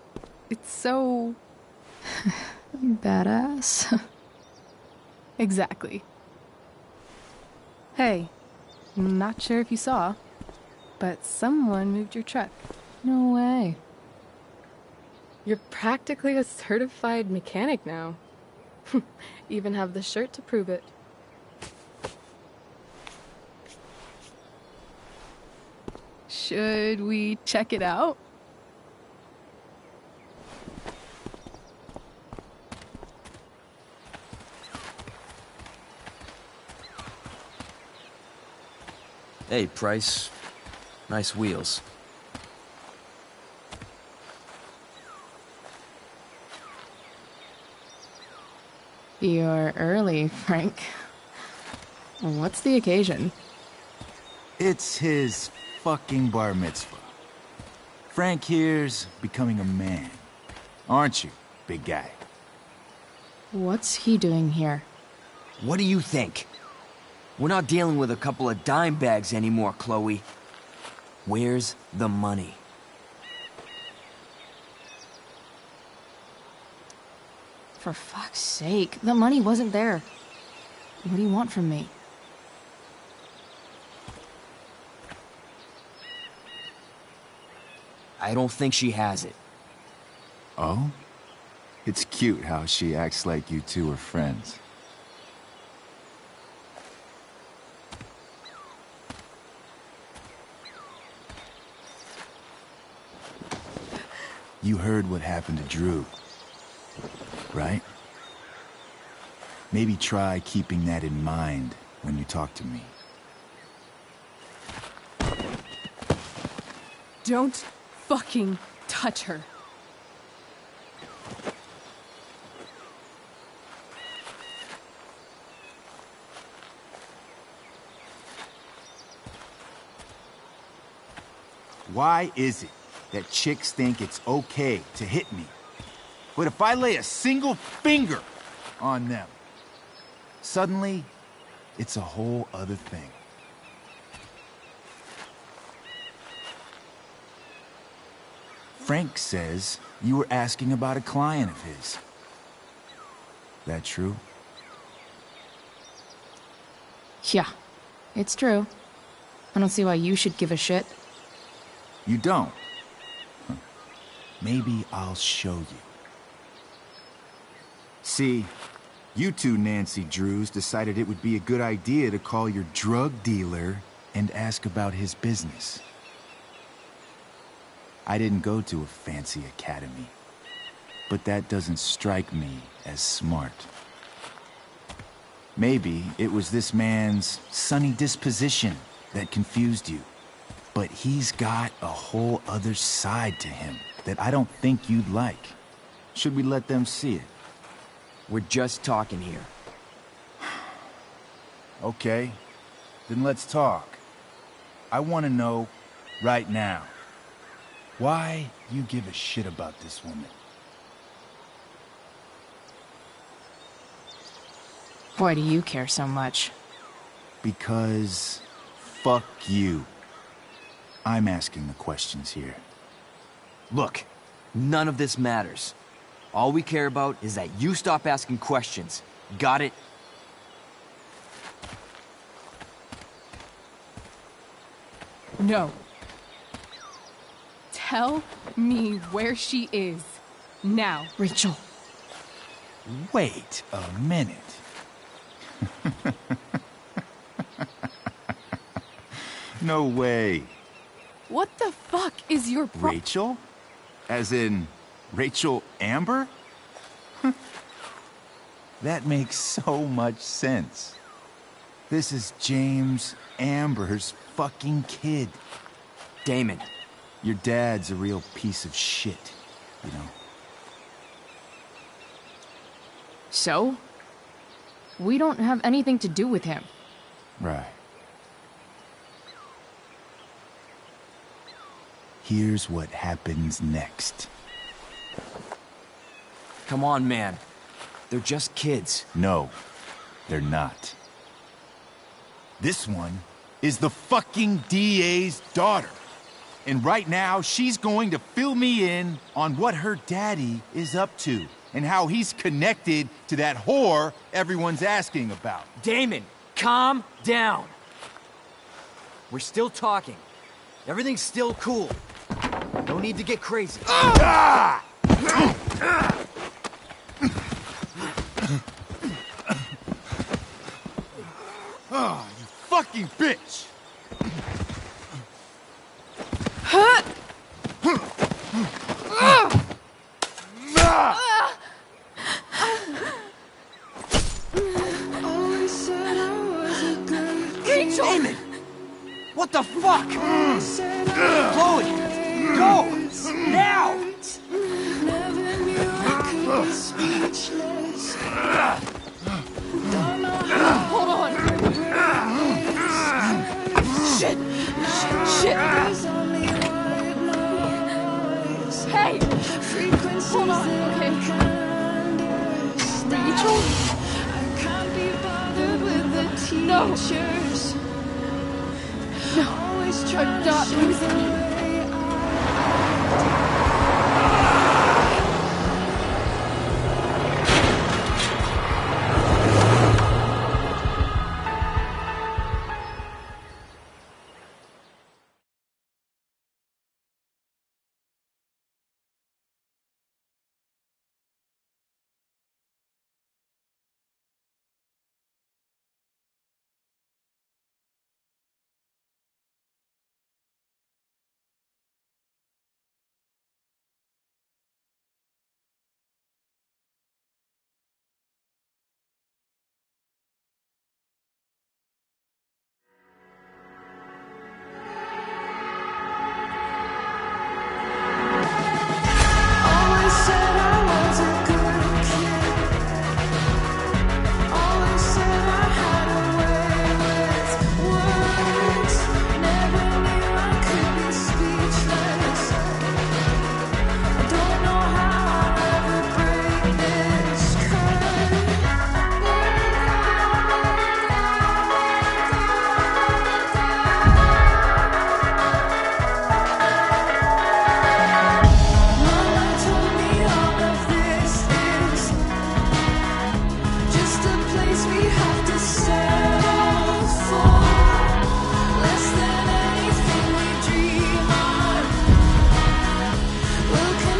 It's so... badass. Exactly. Hey, not sure if you saw, but someone moved your truck. No way. You're practically a certified mechanic now. Even have the shirt to prove it. Should we check it out? Hey, Price. Nice wheels. You're early, Frank. What's the occasion? It's his fucking bar mitzvah. Frank here's becoming a man. Aren't you, big guy? What's he doing here? What do you think? We're not dealing with a couple of dime bags anymore, Chloe. Where's the money? For fuck's sake, the money wasn't there. What do you want from me? I don't think she has it. Oh? It's cute how she acts like you two are friends. You heard what happened to Drew, right? Maybe try keeping that in mind when you talk to me. Don't fucking touch her. Why is it that chicks think it's okay to hit me? But if I lay a single finger on them, suddenly, it's a whole other thing. Frank says you were asking about a client of his. That true? Yeah, it's true. I don't see why you should give a shit. You don't? Huh. Maybe I'll show you. See, you two Nancy Drews decided it would be a good idea to call your drug dealer and ask about his business. I didn't go to a fancy academy, but that doesn't strike me as smart. Maybe it was this man's sunny disposition that confused you. But he's got a whole other side to him that I don't think you'd like. Should we let them see it? We're just talking here. Okay, then let's talk. I want to know, right now, why you give a shit about this woman. Why do you care so much? Because fuck you. I'm asking the questions here. Look, none of this matters. All we care about is that you stop asking questions. Got it? No. Tell me where she is. Now. Rachel. Wait a minute. No way. What the fuck is your Rachel? As in, Rachel Amber? That makes so much sense. This is James Amber's fucking kid. Damon. Your dad's a real piece of shit, you know? So? We don't have anything to do with him. Right. Here's what happens next. Come on, man. They're just kids. No, they're not. This one is the fucking DA's daughter. And right now, she's going to fill me in on what her daddy is up to and how he's connected to that whore everyone's asking about. Damon, calm down. We're still talking. Everything's still cool. No need to get crazy. Ah! Oh, you fucking bitch! Rachel! Damon! What the fuck? Chloe! Go! Now! Hold on! Shit! Shit! Hey! Hold on, okay? Rachel? No! No! I'm not losing you!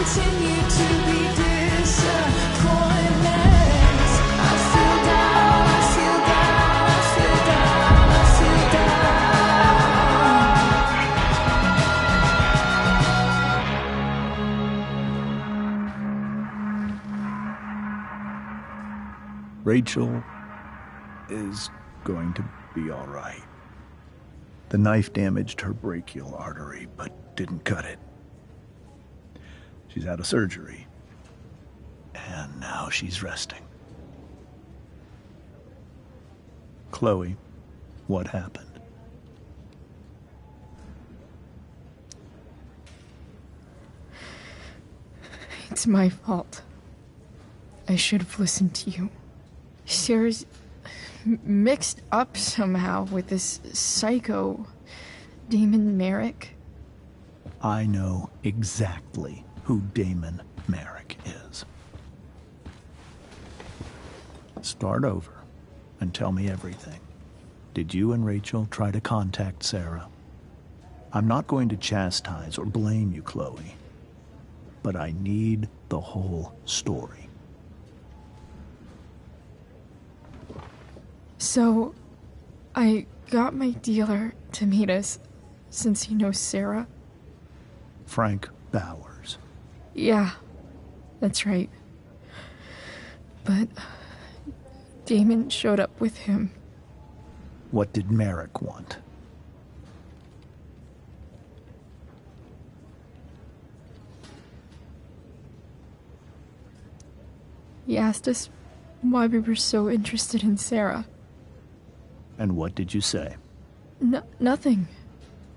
continue to be disappointments. I feel down, I feel down, I feel down, I feel down. Rachel is going to be all right. The knife damaged her brachial artery, but didn't cut it. She's out of surgery, and now she's resting. Chloe, what happened? It's my fault. I should have listened to you. Sarah's mixed up somehow with this psycho Damon Merrick. I know exactly who Damon Merrick is. Start over and tell me everything. Did you and Rachel try to contact Sarah? I'm not going to chastise or blame you, Chloe, but I need the whole story. So, I got my dealer to meet us, since he knows Sarah. Frank Bowers. Yeah, that's right. But Damon showed up with him. What did Merrick want? He asked us why we were so interested in Sarah. And what did you say? Nothing,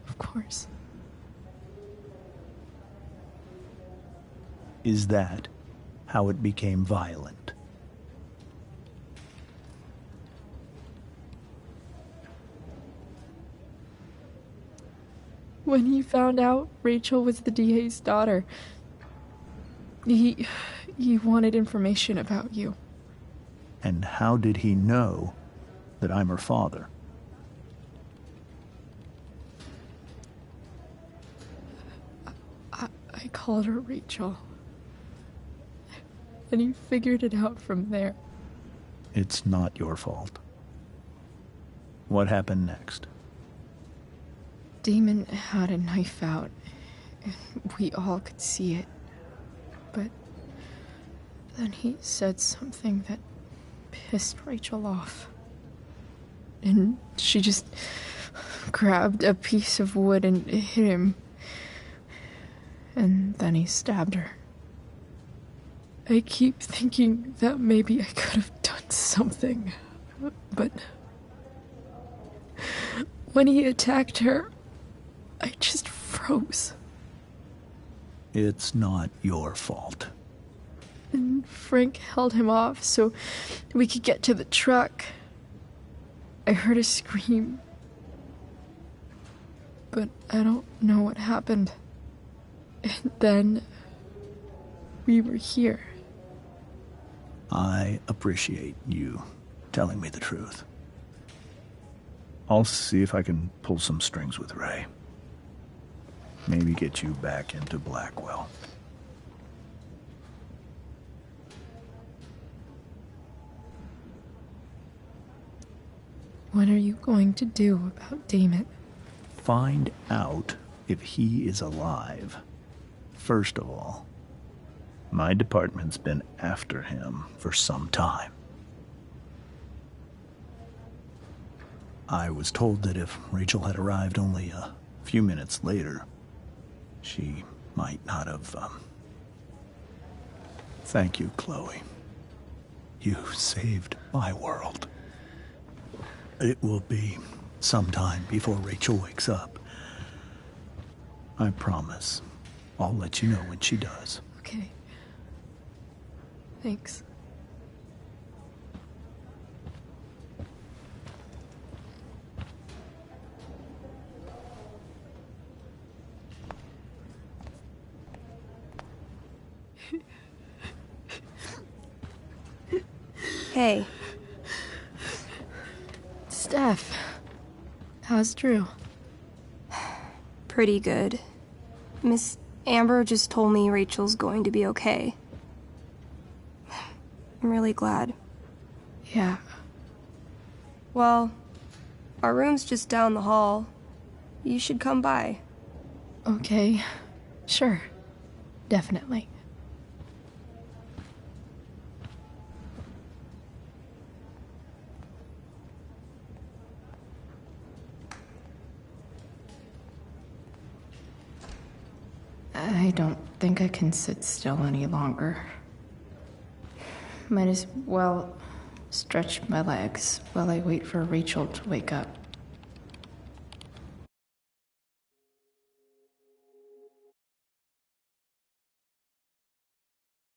of course. Is that how it became violent? When he found out Rachel was the DA's daughter, he wanted information about you. And how did he know that I'm her father? I called her Rachel. And he figured it out from there. It's not your fault. What happened next? Damon had a knife out, and we all could see it. But then he said something that pissed Rachel off. And she just grabbed a piece of wood and hit him. And then he stabbed her. I keep thinking that maybe I could have done something, but when he attacked her, I just froze. It's not your fault. And Frank held him off so we could get to the truck. I heard a scream, but I don't know what happened. And then we were here. I appreciate you telling me the truth. I'll see if I can pull some strings with Ray. Maybe get you back into Blackwell. What are you going to do about Damon? Find out if he is alive. First of all, my department's been after him for some time. I was told that if Rachel had arrived only a few minutes later, she might not have, Thank you, Chloe. You saved my world. It will be some time before Rachel wakes up. I promise. I'll let you know when she does. Okay. Thanks. Hey. Steph. How's Drew? Pretty good. Miss Amber just told me Rachel's going to be okay. I'm really glad. Yeah. Well, our room's just down the hall. You should come by. Okay. Sure. Definitely. I don't think I can sit still any longer. Might as well stretch my legs while I wait for Rachel to wake up.